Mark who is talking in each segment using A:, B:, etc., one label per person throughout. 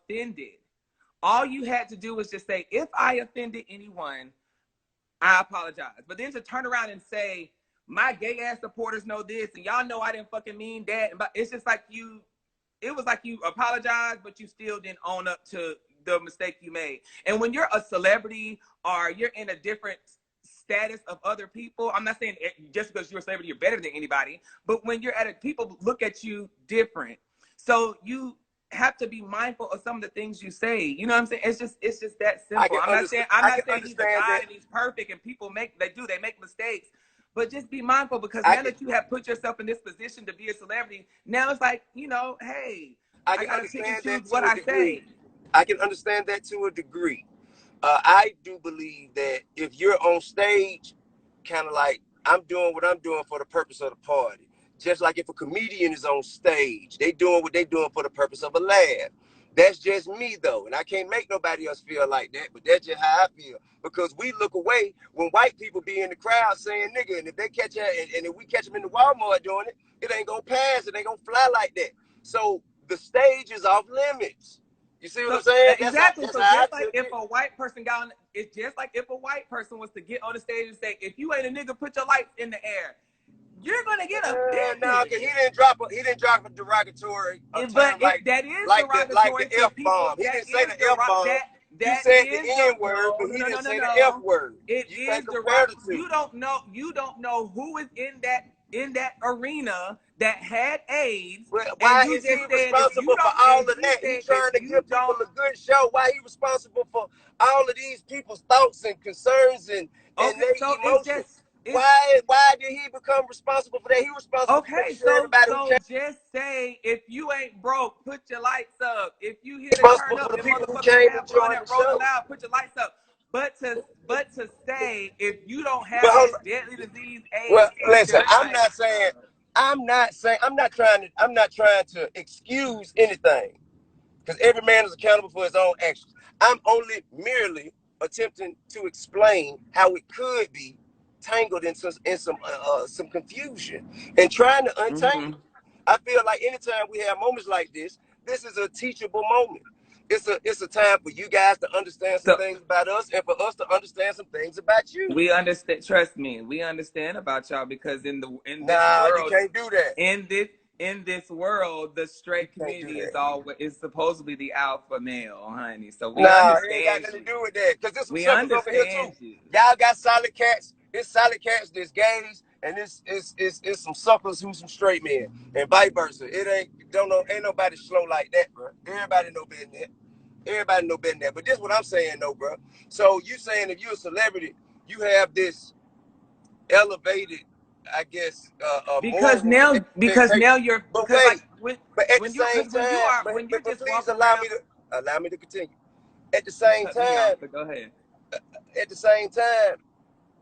A: offended, all you had to do was just say, if I offended anyone, I apologize. But then to turn around and say, my gay ass supporters know this, and y'all know I didn't fucking mean that. But it's just like it was like you apologized, but you still didn't own up to the mistake you made. And when you're a celebrity or you're in a different status of other people, I'm not saying just because you're a celebrity, you're better than anybody, but when you're at a, people look at you different. So you have to be mindful of some of the things you say. You know what I'm saying? It's just that simple. I'm not saying he's a God and he's perfect and people make mistakes. But just be mindful, because now that you have put yourself in this position to be a celebrity, now it's like, you know, hey, I gotta pick and choose what I say.
B: I can understand that to a degree. I do believe that if you're on stage, kind of like, I'm doing what I'm doing for the purpose of the party. Just like if a comedian is on stage, they doing what they doing for the purpose of a laugh. That's just me, though, and I can't make nobody else feel like that, but that's just how I feel. Because we look away when white people be in the crowd saying nigga, and if they catch her, and if we catch them in the Walmart doing it, it ain't gonna pass, it ain't gonna fly like that. So the stage is off limits. You see what I'm saying?
A: Exactly. So just like if a white person got on, it's just like if a white person was to get on the stage and say, if you ain't a nigga, put your lights in the air, you're gonna get offended.
B: No, because he didn't drop a derogatory term like
A: that is
B: like
A: derogatory
B: the F-bomb. He didn't say the F-bomb. You said the N-word, but he didn't say the F-word.
A: It is derogatory. You don't know who is in that arena that had AIDS.
B: Well, why is he responsible for all of that? He's trying to give people a good show. Why he responsible for all of these people's thoughts and concerns and their emotions? Why did he become responsible for that? He responsible for everybody who came.
A: Just say, if you ain't broke, put your lights up. If you hear the turn up and motherfuckers have fun and roll loud, put your lights up. But to say, if you don't have this deadly disease, AIDS.
B: Well, listen, I'm not trying to excuse anything, because every man is accountable for his own actions. I'm only merely attempting to explain how it could be tangled in some confusion and trying to untangle. I feel like anytime we have moments like this is a teachable moment. It's a time for you guys to understand some things about us and for us to understand some things about you.
A: We understand. Trust me, we understand about y'all, is in this world,
B: you can't do that.
A: In this world, the straight community is supposedly the alpha male, honey. So we understand.
B: It ain't got nothing to do with that. Because there's
A: some
B: suckers over here too. Y'all got solid cats. It's solid cats. There's gays, and it's some suckers who's some straight men, and vice versa. Ain't nobody slow like that, bro. Everybody know better than that. Everybody know better than that. But this is what I'm saying, though, bro. So you saying if you're a celebrity, you have this elevated, I guess,
A: because now you're
B: but at the same time, please allow me to continue. At the same time,
A: go ahead.
B: At the same time,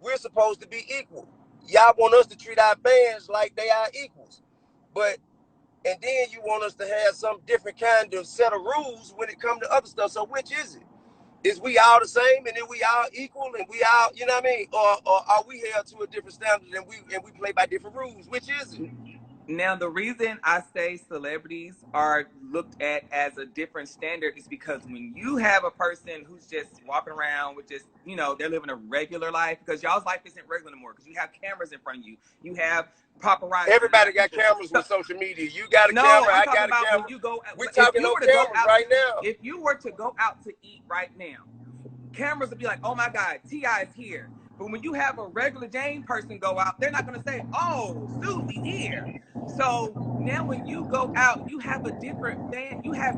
B: we're supposed to be equal. Y'all want us to treat our fans like they are equals, and then you want us to have some different kind of set of rules when it comes to other stuff. So which is it? Is we all the same and then we all equal and we all, you know what I mean? Or are we held to a different standard and we play by different rules? Which is it?
A: Now, the reason I say celebrities are looked at as a different standard is because when you have a person who's just walking around with just, they're living a regular life, because y'all's life isn't regular anymore, because you have cameras in front of you. You have paparazzi.
B: Everybody got cameras with social media. You got a camera, I got a camera. We're talking on cameras right now.
A: If you were to go out to eat right now, cameras would be like, oh my God, T.I. is here. But when you have a regular Jane person go out, they're not going to say, oh, Susie's here. So now when you go out, you have a different fan. You have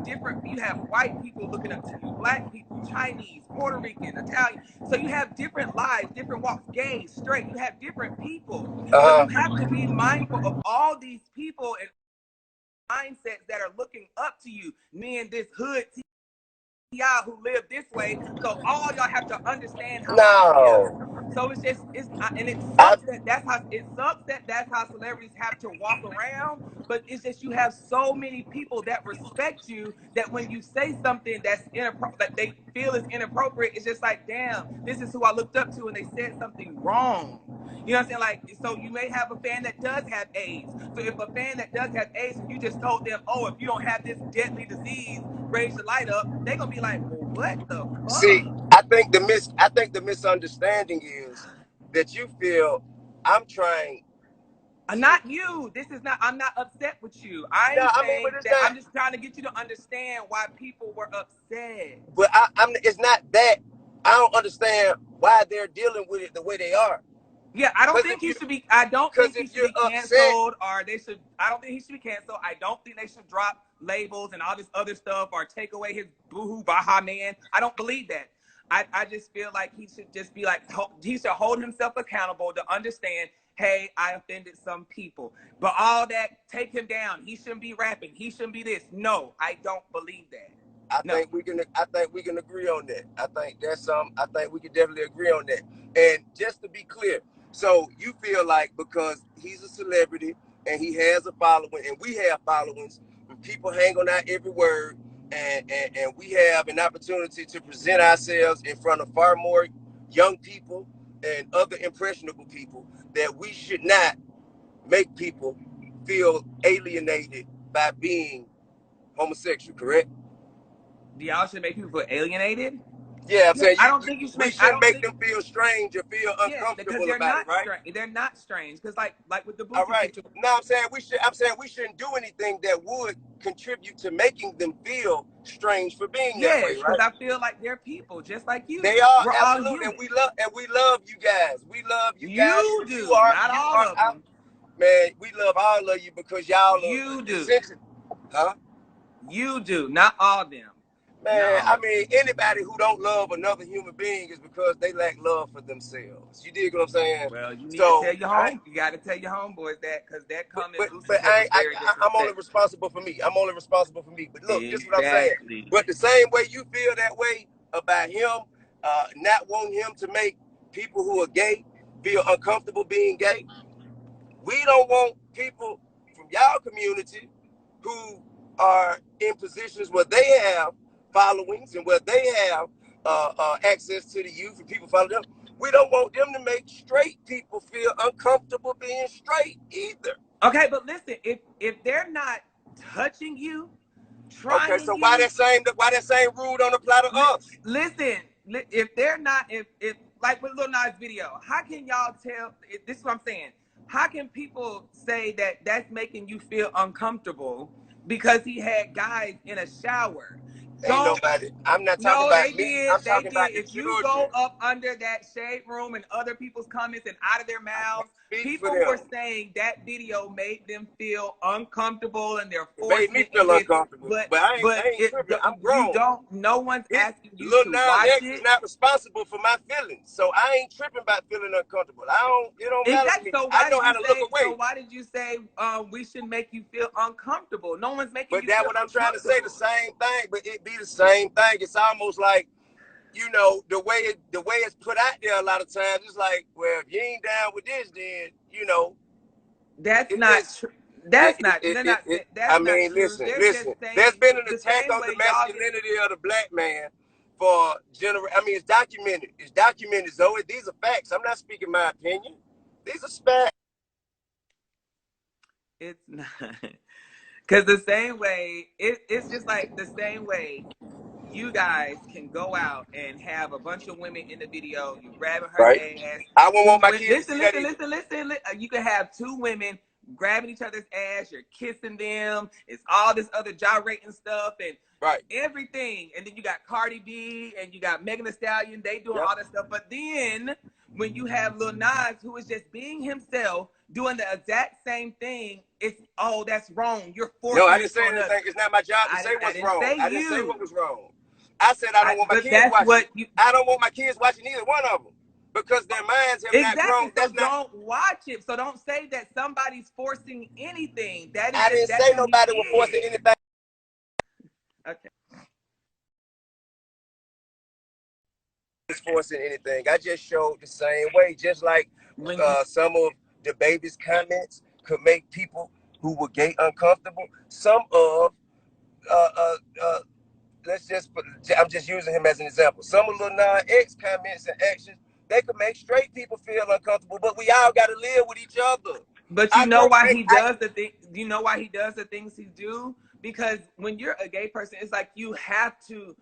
A: white people looking up to you, black people, Chinese, Puerto Rican, Italian. So you have different lives, different walks, gay, straight. You have different people. So you have to be mindful of all these people and mindsets that are looking up to you. Me and this hood y'all who live this way, so all y'all have to understand how I feel. So it's just and it
B: I
A: sucks that's how celebrities have to walk around. But it's just you have so many people that respect you that when you say something that's inappropriate, that they feel is inappropriate, it's just like, damn, this is who I looked up to, and they said something wrong. You know what I'm saying? Like, so you may have a fan that does have AIDS. So if a fan that does have AIDS and you just told them, oh, if you don't have this deadly disease, raise your light up, they're gonna be like, well, what the fuck?
B: see. I think the misunderstanding is that you feel I'm trying to.
A: Not you. This is not. I'm not upset with you.
B: No,
A: I'm
B: I mean, but
A: saying
B: it's
A: that
B: not.
A: I'm just trying to get you to understand why people were upset.
B: But I'm. It's not that. I don't understand why they're dealing with it the way they are.
A: Yeah, I don't
B: Because
A: think
B: if
A: he
B: you,
A: should be. I don't
B: because
A: think he
B: if
A: should
B: you're
A: be
B: upset,
A: canceled, or they should. I don't think he should be canceled. I don't think they should drop labels and all this other stuff, or take away his boohoo baha man. I don't believe that. I just feel like he should just be like, he should hold himself accountable to understand, hey, I offended some people. But all that, take him down. He shouldn't be rapping. He shouldn't be this. No, I don't believe that. No.
B: I think we can agree on that. I think that's I think we can definitely agree on that. And just to be clear, so you feel like because he's a celebrity and he has a following and we have followings and people hang on our every word and we have an opportunity to present ourselves in front of far more young people and other impressionable people, that we should not make people feel alienated by being homosexual, correct?
A: Y'all should make people feel alienated.
B: Yeah, I'm
A: Yeah,
B: saying
A: I don't think you should
B: we
A: make. I
B: shouldn't
A: don't
B: make
A: think.
B: them feel strange or feel
A: Yeah, because
B: uncomfortable
A: they're
B: about it,
A: not
B: right?
A: strange. They're not strange. Because like with the
B: All
A: Boosie
B: right.
A: situation.
B: Now I'm saying we shouldn't do anything that would contribute to making them feel strange for being that way,
A: Yes, because
B: right?
A: I feel like they're people just like
B: They
A: you.
B: are
A: We're all
B: absolutely,
A: human.
B: and we love you guys. We love you guys.
A: You do, not
B: You
A: all
B: are
A: of them.
B: man. We love all of you because y'all are
A: You do.
B: essential, huh?
A: You do, not all of them.
B: Man, I
A: No.
B: mean, anybody who don't love another human being is because they lack love for themselves. You dig what I'm saying?
A: Well, you need to tell
B: So
A: your
B: I,
A: home. You got to tell your homeboys that, because that comment
B: but
A: Boosie said was very
B: I'm only
A: disrespectful.
B: responsible for me. I'm only responsible for me. But look, this is what I'm saying.
A: Exactly.
B: But the same way you feel that way about him, not wanting him to make people who are gay feel uncomfortable being gay, we don't want people from y'all community who are in positions where they have followings and where they have access to the youth and people follow them. We don't want them to make straight people feel uncomfortable being straight either.
A: Okay, but listen, if they're not touching you,
B: Okay,
A: trying
B: so why
A: you,
B: that same rule don't apply to us?
A: listen, if they're not, if like with Lil Nas video, how can y'all tell? This is what I'm saying. How can people say that that's making you feel uncomfortable because he had guys in a shower?
B: Ain't
A: Don't.
B: nobody. I'm not talking
A: No,
B: about
A: they
B: me.
A: did.
B: I'm
A: They
B: talking about
A: did.
B: the
A: If you go
B: children.
A: up under that shade room and other people's comments and out of their
B: I can't
A: mouths,
B: speak for
A: people were
B: them.
A: saying that video made them feel uncomfortable and they're
B: It made me
A: forcing it in
B: feel
A: this.
B: uncomfortable.
A: But
B: But
A: but
B: I ain't
A: it
B: tripping. I'm
A: you
B: grown.
A: don't. No one's
B: It
A: asking you
B: Lil
A: to
B: Nas
A: watch
B: X is
A: it.
B: not responsible for my feelings. So I ain't tripping about feeling uncomfortable. It don't matter to
A: Exactly.
B: me.
A: So
B: I
A: why
B: know
A: did
B: how
A: you
B: to look
A: say? So
B: away.
A: why did you say we should make you feel uncomfortable? No one's making
B: But
A: you
B: that's
A: feel
B: what I'm trying to say, the
A: uncomfortable.
B: same thing, but it be the same thing. It's almost like, the way it's put out there a lot of times, it's like, well, if you ain't down with this, then
A: That's
B: it
A: not
B: just
A: true. That's not. They're not.
B: I
A: That's not
B: mean,
A: true.
B: listen,
A: They're just
B: listen. There's
A: saying
B: been an
A: the
B: attack
A: same
B: on the
A: way y'all get.
B: masculinity of the black man for I mean, it's documented. It's documented, Zoe. These are facts. I'm not speaking my opinion. These are facts.
A: It's not. Because the same way, it's just like the same way you guys can go out and have a bunch of women in the video, you grabbing her
B: Right?
A: ass.
B: I wouldn't want my kids to see
A: Listen,
B: that
A: listen,
B: either.
A: listen, listen. You can have two women grabbing each other's ass, you're kissing them, it's all this other gyrating stuff and
B: Right.
A: everything. And then you got Cardi B and you got Megan Thee Stallion, they doing
B: Yep.
A: all that stuff. But then when you have Lil Nas, who is just being himself, doing the exact same thing, it's, oh, that's wrong. You're
B: No, I
A: forcing
B: didn't
A: this
B: say
A: on us.
B: anything. It's not my job to say
A: I
B: what's
A: didn't
B: wrong.
A: say
B: I didn't say what
A: you.
B: was wrong. I said I don't want my
A: But
B: kids
A: that's
B: watching it.
A: what you.
B: I don't want my kids watching either one of them because their minds have not
A: Exactly.
B: grown.
A: So
B: That's not.
A: don't watch it. So don't say that somebody's forcing anything. That is
B: I
A: just,
B: didn't
A: that's
B: say
A: who he
B: nobody was forcing
A: is.
B: anything.
A: Okay.
B: reinforcing anything. I just showed the same way. Just like some of DaBaby's comments could make people who were gay uncomfortable. Some of let's just put, I'm just using him as an example. Some of Lil Nas X comments and actions, they could make straight people feel uncomfortable, but we all got to live with each other.
A: But you know why he does the thing? You know why he does the things he do? Because when you're a gay person, it's like you have to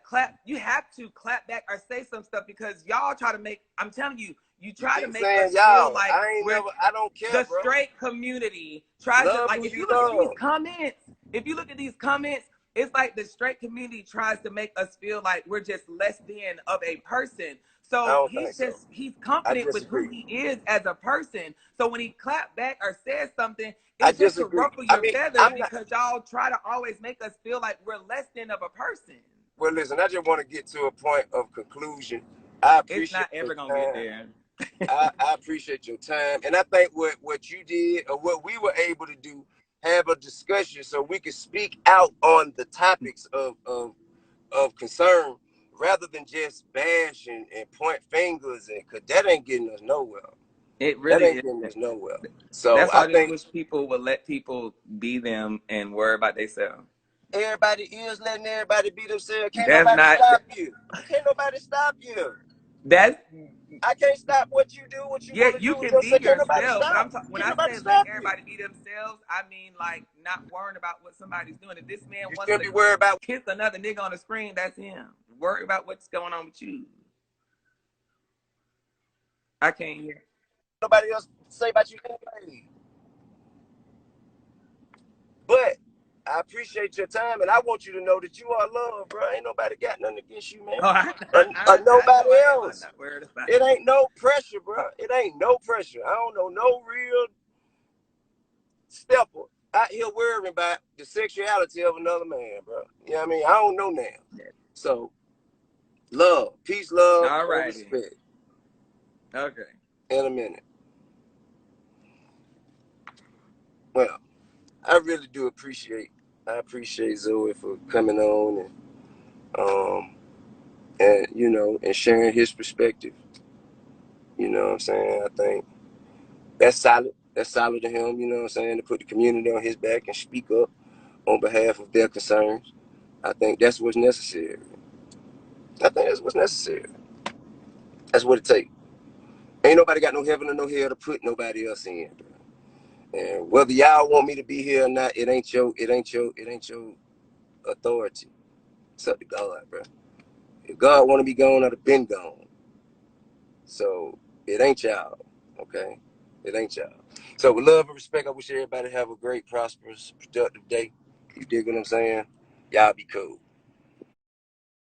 A: clap back or say some stuff, because y'all try to make, I'm telling you, you try to make us feel like
B: I don't care,
A: the
B: bro.
A: straight community tries to, like, if you look at these comments, it's like the straight community tries to make us feel like we're just less than of a person. So he's confident with who he is as a person. So when he clapped back or says something, it's just to ruffle your feathers, because y'all try to always make us feel like we're less than of a person.
B: Well, listen, I just want to get to a point of conclusion. I appreciate
A: it's not ever gonna get there.
B: I appreciate your time, and I think what you did, or what we were able to do, have a discussion so we could speak out on the topics of concern, rather than just bash and point fingers, and because that ain't getting us nowhere.
A: It really
B: ain't getting us nowhere. So
A: that's why I think wish people would let people be them and worry about themselves.
B: Everybody is letting everybody be themselves. Can't nobody stop you. Can't nobody stop you. I can't stop what you do, what you want to do.
A: You can be yourself. But when I say let everybody be themselves, I mean like not worrying about what somebody's doing. If this man wants to kiss another nigga on the screen, that's him. Worry about what's going on with you. I can't hear
B: nobody else say about you anyway. But I appreciate your time, and I want you to know that you are loved, bro. Ain't nobody got nothing against you, man. Nobody else. It ain't no pressure, bro. It ain't no pressure. I don't know no real stepper out here worrying about the sexuality of another man, bro. You know what I mean? I don't know now. Yeah. So, love, peace, love, and respect.
A: Okay.
B: In a minute. Well, I really do appreciate Zoie for coming on and you know, and sharing his perspective. You know what I'm saying? I think that's solid. That's solid to him, you know what I'm saying, to put the community on his back and speak up on behalf of their concerns. I think that's what's necessary. I think that's what's necessary. That's what it takes. Ain't nobody got no heaven or no hell to put nobody else in, bro. And whether y'all want me to be here or not, it ain't your authority. It's up to God, bro. If God want to be gone, I'd have been gone. So it ain't y'all, okay? It ain't y'all. So with love and respect, I wish everybody have a great, prosperous, productive day. You dig what I'm saying? Y'all be cool.